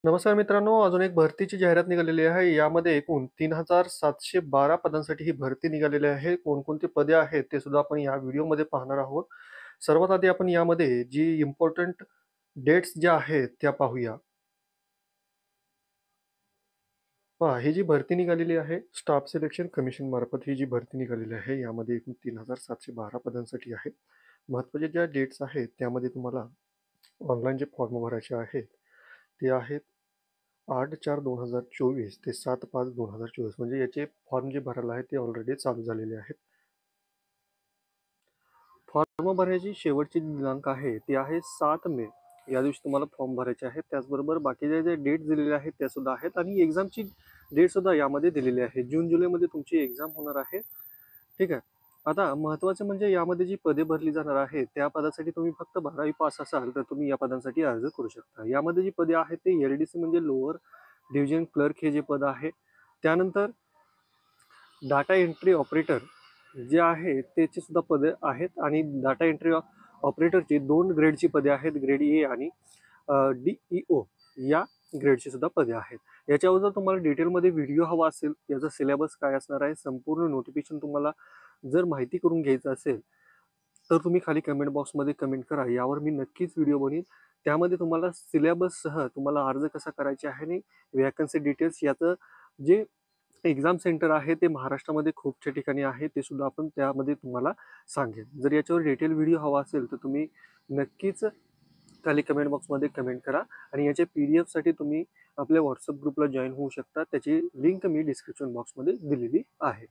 नमस्कार मित्रांनो, अजून एक भरतीची जाहिरात निघालेली आहे. यामध्ये एकूण 3,712 पदांसाठी ही भरती निघालेली आहे. कोणकोणती पदे आहेत ते सुद्धा आपण या व्हिडिओमध्ये पाहणार आहोत. सर्वात आधी आपण यामध्ये जी इम्पोर्टंट डेट्स ज्या आहेत त्या पाहूया. पहा, ही जी भरती निघालेली आहे, स्टाफ सिलेक्शन कमिशन मार्फत ही जी भरती निघालेली आहे, यामध्ये एकूण 3,712 पदांसाठी आहे. महत्त्वाच्या ज्या डेट्स आहेत त्यामध्ये तुम्हाला ऑनलाईन जे फॉर्म भरायचे आहेत, ते आहेत 8/4/2024 ते 7/5/2024 म्हणजे याचे फॉर्म जे भरायला आहेत ते ऑलरेडी चालू झालेले आहेत. फॉर्म भरण्याची शेवटची दिनांक आहे ती आहे 7 मे. या दिवशी तुम्हाला फॉर्म भरायचे आहेत. त्याचबरोबर बाकीचे जे डेट दिलेले आहेत त्या सुद्धा आहेत आणि एक्झामची डेट सुद्धा यामध्ये दिलेली आहे. जून-जुलैमध्ये तुमची एक्झाम होणार आहे. ठीक आहे. आता महत्त्वाचं म्हणजे यामध्ये जी पदे भरली जाणार आहेत, त्या पदासाठी तुम्ही फक्त 12वी पास असाल तर तुम्ही या पदांसाठी अर्ज करू शकता. यामध्ये जी पदे आहेत ते एल-डी-सी म्हणजे लोअर डिव्हिजन क्लर्क हे जे पद आहे. त्यानंतर डाटा एंट्री ऑपरेटर जे आहे त्याची सुद्धा पदे आहेत आणि डाटा एंट्री ऑपरेटरची 2 ग्रेडची पदे आहेत, ग्रेड ए आणि DEO या ग्रेडची सुद्धा पदे आहेत. याच्यावर जर तुम्हाला डिटेलमध्ये व्हिडिओ हवा असेल, याचा सिलेबस काय असणार आहे, संपूर्ण नोटिफिकेशन तुम्हाला जर माहिती करून घ्यायचं असेल, तर तुम्ही खाली कमेंट बॉक्समध्ये कमेंट करा. यावर मी नक्कीच व्हिडिओ बनवीन. त्यामध्ये तुम्हाला सिलेबससह तुम्हाला अर्ज कसा करायचा आहे आणि व्हॅकन्सी डिटेल्स याचं जे एक्झाम सेंटर आहे ते महाराष्ट्रामध्ये खूपच्या ठिकाणी आहे, ते सुद्धा आपण त्यामध्ये तुम्हाला सांगेन. जर याच्यावर डिटेल व्हिडिओ हवा असेल तर तुम्ही नक्कीच खाली कमेंट बॉक्समध्ये कमेंट करा आणि याच्या PDF साठी तुम्ही आपल्या WhatsApp ग्रुपला जॉईन होऊ शकता. त्याची लिंक मी डिस्क्रिप्शन बॉक्समध्ये दिलेली आहे.